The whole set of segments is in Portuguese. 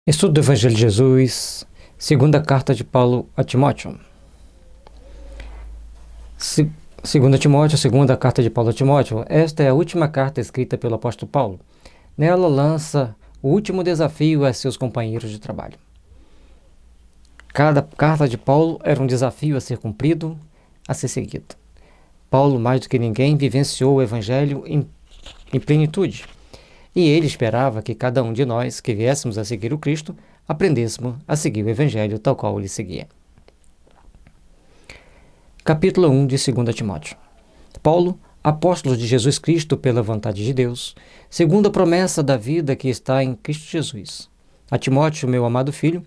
Estudo do Evangelho de Jesus, segunda carta de Paulo a Timóteo. Segunda Timóteo, segunda carta de Paulo a Timóteo. Esta é a última carta escrita pelo apóstolo Paulo. Nela lança o último desafio a seus companheiros de trabalho. Cada carta de Paulo era um desafio a ser cumprido, a ser seguido. Paulo, mais do que ninguém, vivenciou o Evangelho em plenitude. E ele esperava que cada um de nós que viéssemos a seguir o Cristo, aprendêssemos a seguir o Evangelho tal qual ele seguia. Capítulo 1 de 2 Timóteo. Paulo, apóstolo de Jesus Cristo pela vontade de Deus, segundo a promessa da vida que está em Cristo Jesus. A Timóteo, meu amado filho,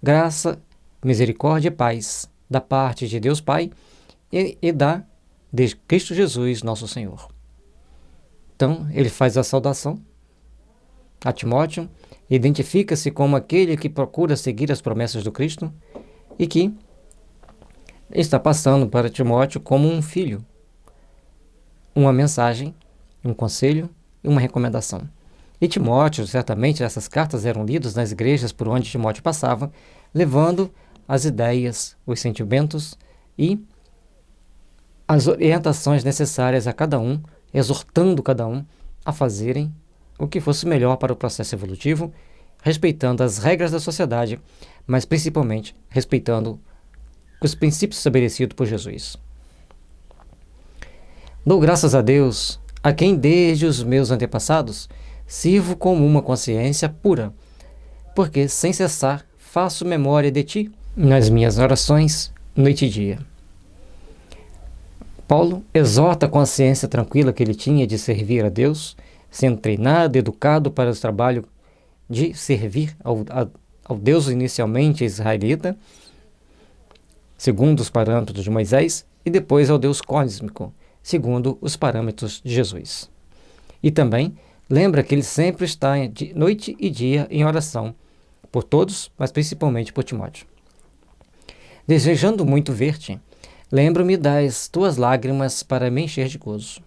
graça, misericórdia e paz da parte de Deus Pai e de Cristo Jesus, nosso Senhor. Então, ele faz a saudação a Timóteo, identifica-se como aquele que procura seguir as promessas do Cristo e que está passando para Timóteo como um filho, uma mensagem, um conselho e uma recomendação. E Timóteo, certamente, essas cartas eram lidas nas igrejas por onde Timóteo passava, levando as ideias, os sentimentos e as orientações necessárias a cada um, exortando cada um a fazerem o que fosse melhor para o processo evolutivo, respeitando as regras da sociedade, mas principalmente respeitando os princípios estabelecidos por Jesus. Dou graças a Deus, a quem desde os meus antepassados sirvo com uma consciência pura, porque sem cessar faço memória de ti nas minhas orações, noite e dia. Paulo exorta a consciência tranquila que ele tinha de servir a Deus, sendo treinado, educado para o trabalho de servir ao Deus inicialmente israelita, segundo os parâmetros de Moisés, e depois ao Deus cósmico, segundo os parâmetros de Jesus. E também lembra que ele sempre está de noite e dia em oração, por todos, mas principalmente por Timóteo. Desejando muito ver-te, lembro-me das tuas lágrimas para me encher de gozo,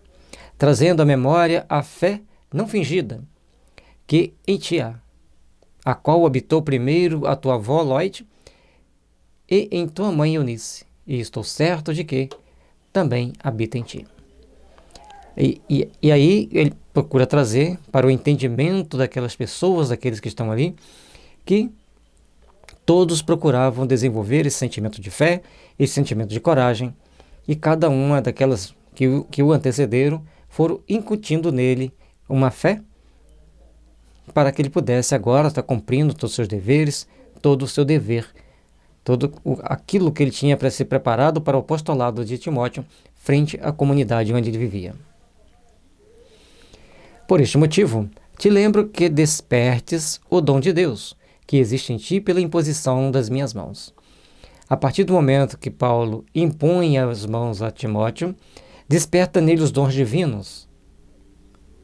trazendo à memória a fé não fingida, que em ti há, a qual habitou primeiro a tua avó Loide e em tua mãe Eunice, e estou certo de que também habita em ti. E aí ele procura trazer para o entendimento daquelas pessoas, daqueles que estão ali, que todos procuravam desenvolver esse sentimento de fé, esse sentimento de coragem, e cada uma daquelas que o antecederam foram incutindo nele uma fé para que ele pudesse agora estar cumprindo todos os seus deveres, todo o seu dever, aquilo que ele tinha para ser preparado para o apostolado de Timóteo frente à comunidade onde ele vivia. Por este motivo, te lembro que despertes o dom de Deus, que existe em ti pela imposição das minhas mãos. A partir do momento que Paulo impõe as mãos a Timóteo, desperta nele os dons divinos,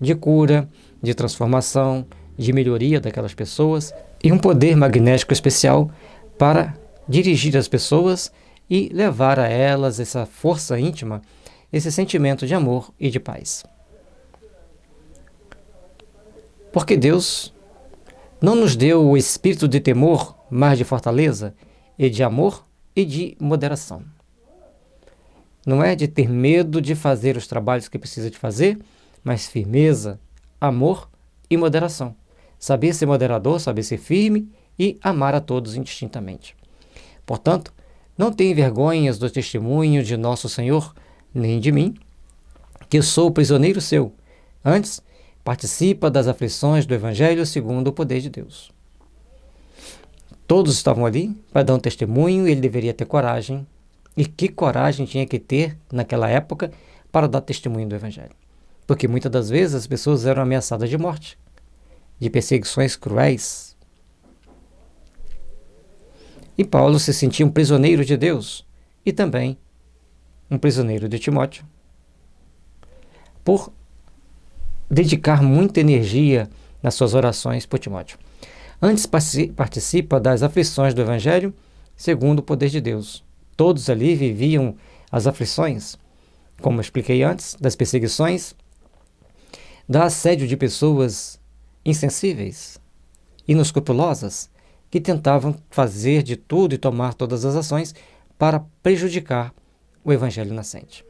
de cura, de transformação, de melhoria daquelas pessoas e um poder magnético especial para dirigir as pessoas e levar a elas essa força íntima, esse sentimento de amor e de paz. Porque Deus não nos deu o espírito de temor, mas de fortaleza e de amor e de moderação. Não é de ter medo de fazer os trabalhos que precisa de fazer, mas firmeza, amor e moderação. Saber ser moderador, saber ser firme e amar a todos indistintamente. Portanto, não tenha vergonhas do testemunho de nosso Senhor, nem de mim, que sou prisioneiro seu. Antes, participa das aflições do Evangelho segundo o poder de Deus. Todos estavam ali para dar um testemunho e ele deveria ter coragem. E que coragem tinha que ter naquela época para dar testemunho do Evangelho. Porque muitas das vezes as pessoas eram ameaçadas de morte, de perseguições cruéis. E Paulo se sentia um prisioneiro de Deus e também um prisioneiro de Timóteo, por dedicar muita energia nas suas orações por Timóteo. Antes participa das aflições do Evangelho segundo o poder de Deus. Todos ali viviam as aflições, como eu expliquei antes, das perseguições, do assédio de pessoas insensíveis, inescrupulosas, que tentavam fazer de tudo e tomar todas as ações para prejudicar o evangelho nascente.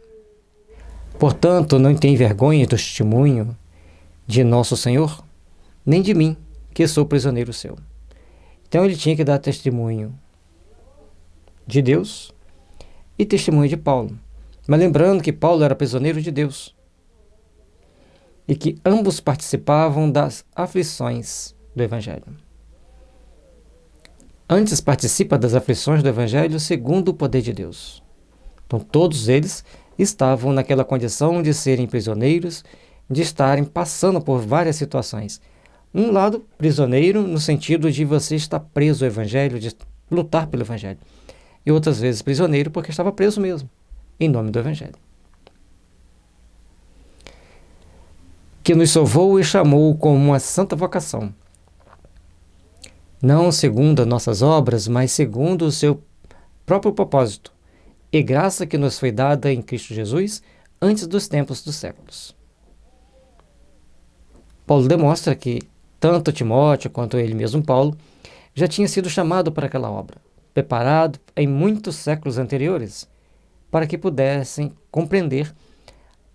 Portanto, não tem vergonha do testemunho de nosso Senhor, nem de mim, que sou prisioneiro seu. Então ele tinha que dar testemunho de Deus e testemunho de Paulo. Mas lembrando que Paulo era prisioneiro de Deus e que ambos participavam das aflições do evangelho. Antes participa das aflições do evangelho segundo o poder de Deus. Então todos eles estavam naquela condição de serem prisioneiros, de estarem passando por várias situações. Um lado, prisioneiro, no sentido de você estar preso ao evangelho, de lutar pelo evangelho. E outras vezes prisioneiro porque estava preso mesmo, em nome do evangelho. Que nos salvou e chamou com uma santa vocação, não segundo as nossas obras, mas segundo o seu próprio propósito, e graça que nos foi dada em Cristo Jesus antes dos tempos dos séculos. Paulo demonstra que tanto Timóteo quanto ele mesmo, Paulo, já tinha sido chamado para aquela obra, preparado em muitos séculos anteriores, para que pudessem compreender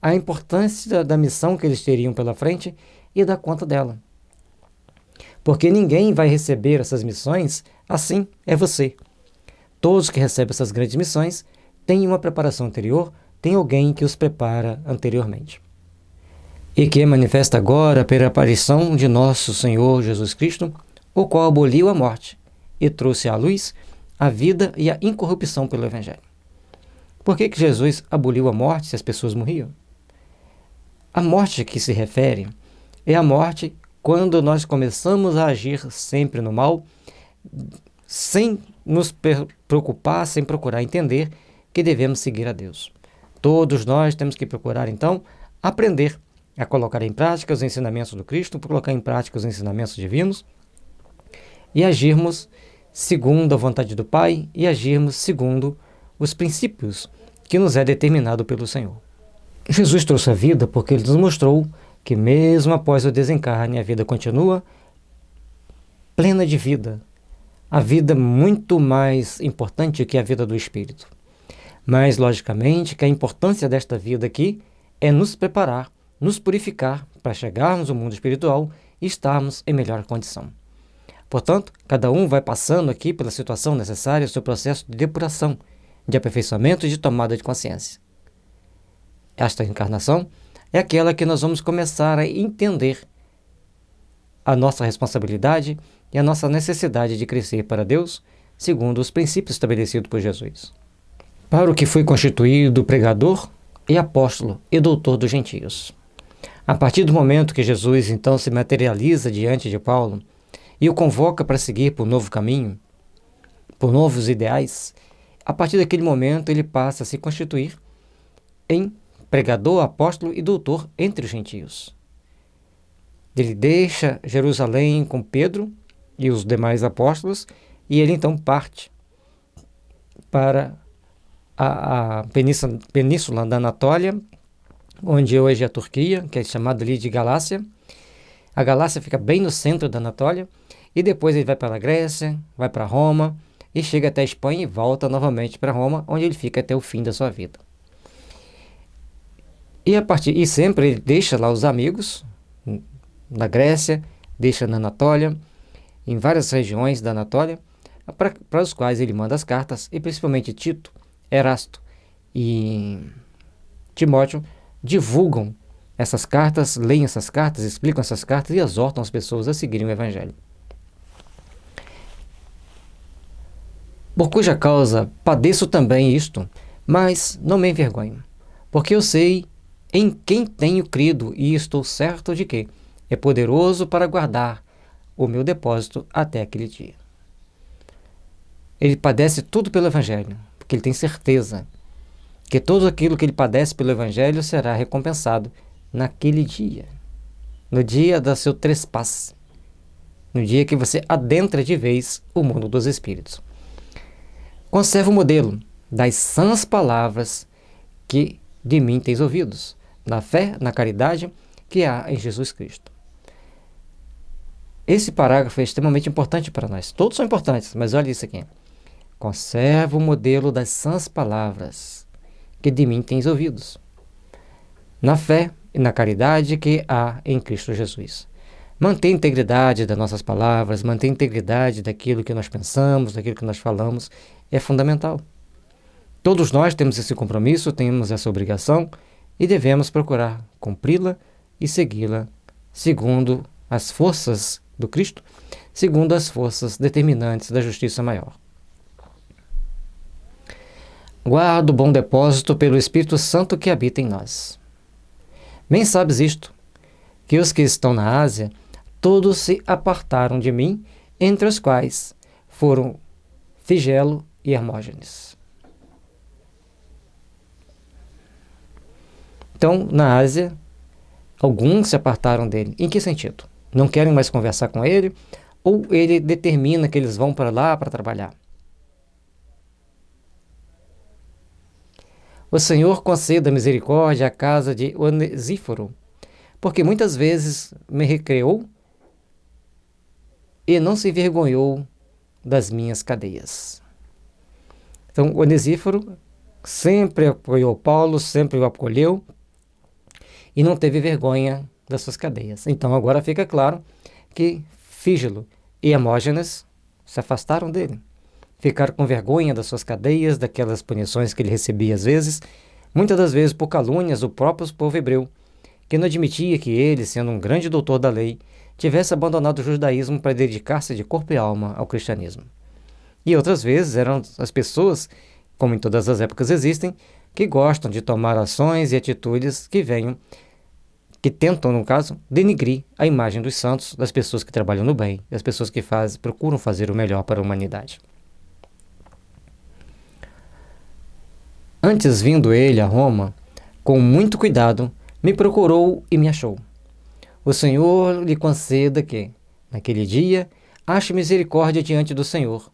a importância da missão que eles teriam pela frente e dar conta dela. Porque ninguém vai receber essas missões assim, é você. Todos que recebem essas grandes missões têm uma preparação anterior, tem alguém que os prepara anteriormente. E que é manifesta agora pela aparição de nosso Senhor Jesus Cristo, o qual aboliu a morte e trouxe à luz a vida e a incorrupção pelo Evangelho. Por que Jesus aboliu a morte se as pessoas morriam? A morte a que se refere é a morte quando nós começamos a agir sempre no mal, sem nos preocupar, sem procurar entender que devemos seguir a Deus. Todos nós temos que procurar, então, aprender a colocar em prática os ensinamentos do Cristo, colocar em prática os ensinamentos divinos e agirmos segundo a vontade do Pai e agirmos segundo os princípios que nos é determinado pelo Senhor. Jesus trouxe a vida porque Ele nos mostrou que mesmo após o desencarne, a vida continua plena de vida. A vida muito mais importante que a vida do Espírito. Mas, logicamente, que a importância desta vida aqui é nos preparar, nos purificar para chegarmos ao mundo espiritual e estarmos em melhor condição. Portanto, cada um vai passando aqui pela situação necessária, o seu processo de depuração, de aperfeiçoamento e de tomada de consciência. Esta encarnação é aquela que nós vamos começar a entender a nossa responsabilidade e a nossa necessidade de crescer para Deus, segundo os princípios estabelecidos por Jesus. Para o que foi constituído pregador e apóstolo e doutor dos gentios. A partir do momento que Jesus então se materializa diante de Paulo e o convoca para seguir por um novo caminho, por novos ideais, a partir daquele momento ele passa a se constituir em pregador, apóstolo e doutor entre os gentios. Ele deixa Jerusalém com Pedro e os demais apóstolos e ele então parte para a península da Anatólia, onde hoje é a Turquia, que é chamada ali de Galácia. A Galácia fica bem no centro da Anatólia, e depois ele vai para a Grécia, vai para Roma, e chega até a Espanha e volta novamente para Roma, onde ele fica até o fim da sua vida. E sempre ele deixa lá os amigos, na Grécia, deixa na Anatólia, em várias regiões da Anatólia, para os quais ele manda as cartas, e principalmente Tito, Erasto e Timóteo divulgam essas cartas, leem essas cartas, explicam essas cartas e exortam as pessoas a seguirem o Evangelho. Por cuja causa padeço também isto, mas não me envergonho, porque eu sei em quem tenho crido e estou certo de que é poderoso para guardar o meu depósito até aquele dia. Ele padece tudo pelo Evangelho, porque ele tem certeza que tudo aquilo que ele padece pelo Evangelho será recompensado naquele dia, no dia do seu trespasse, no dia que você adentra de vez o mundo dos espíritos. Conserva o modelo das sãs palavras que de mim tens ouvidos, na fé, na caridade que há em Jesus Cristo. Esse parágrafo é extremamente importante para nós. Todos são importantes, mas olha isso aqui. Conserva o modelo das sãs palavras, que de mim tens ouvidos, na fé e na caridade que há em Cristo Jesus. Manter a integridade das nossas palavras, manter a integridade daquilo que nós pensamos, daquilo que nós falamos, é fundamental. Todos nós temos esse compromisso, temos essa obrigação e devemos procurar cumpri-la e segui-la segundo as forças do Cristo, segundo as forças determinantes da justiça maior. Guarda o bom depósito pelo Espírito Santo que habita em nós. Bem sabes isto, que os que estão na Ásia, todos se apartaram de mim, entre os quais foram Figelo e Hermógenes. Então, na Ásia, alguns se apartaram dele. Em que sentido? Não querem mais conversar com ele, ou ele determina que eles vão para lá para trabalhar? O Senhor conceda misericórdia à casa de Onesíforo, porque muitas vezes me recreou e não se envergonhou das minhas cadeias. Então, Onesíforo sempre apoiou Paulo, sempre o acolheu e não teve vergonha das suas cadeias. Então, agora fica claro que Fígelo e Hermógenes se afastaram dele. Ficaram com vergonha das suas cadeias, daquelas punições que ele recebia às vezes, muitas das vezes por calúnias do próprio povo hebreu, que não admitia que ele, sendo um grande doutor da lei, tivesse abandonado o judaísmo para dedicar-se de corpo e alma ao cristianismo. E outras vezes eram as pessoas, como em todas as épocas existem, que gostam de tomar ações e atitudes que tentam, no caso, denigrir a imagem dos santos, das pessoas que trabalham no bem, das pessoas que procuram fazer o melhor para a humanidade. Antes, vindo ele a Roma, com muito cuidado, me procurou e me achou. O Senhor lhe conceda que, naquele dia, ache misericórdia diante do Senhor,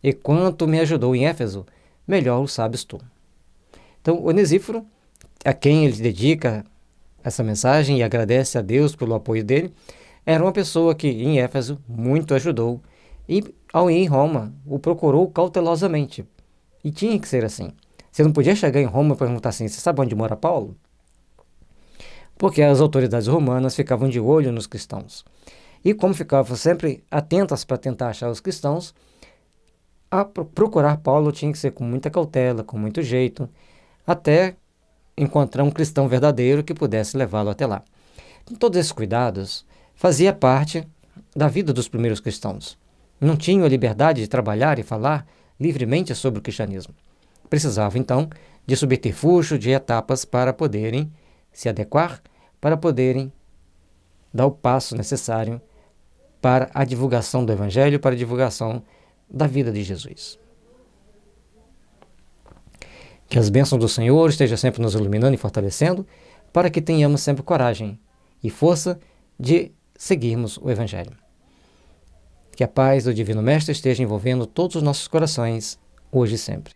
e quanto me ajudou em Éfeso, melhor o sabes tu. Então, Onesíforo, a quem ele dedica essa mensagem e agradece a Deus pelo apoio dele, era uma pessoa que, em Éfeso, muito ajudou, e, ao ir em Roma, o procurou cautelosamente. E tinha que ser assim. Você não podia chegar em Roma e perguntar assim: você sabe onde mora Paulo? Porque as autoridades romanas ficavam de olho nos cristãos. E como ficavam sempre atentas para tentar achar os cristãos, a procurar Paulo tinha que ser com muita cautela, com muito jeito, até encontrar um cristão verdadeiro que pudesse levá-lo até lá. Todos esses cuidados fazia parte da vida dos primeiros cristãos. Não tinham a liberdade de trabalhar e falar livremente sobre o cristianismo. Precisavam, então, de subterfúgio, de etapas para poderem se adequar, para poderem dar o passo necessário para a divulgação do Evangelho, para a divulgação da vida de Jesus. Que as bênçãos do Senhor estejam sempre nos iluminando e fortalecendo, para que tenhamos sempre coragem e força de seguirmos o Evangelho. Que a paz do Divino Mestre esteja envolvendo todos os nossos corações, hoje e sempre.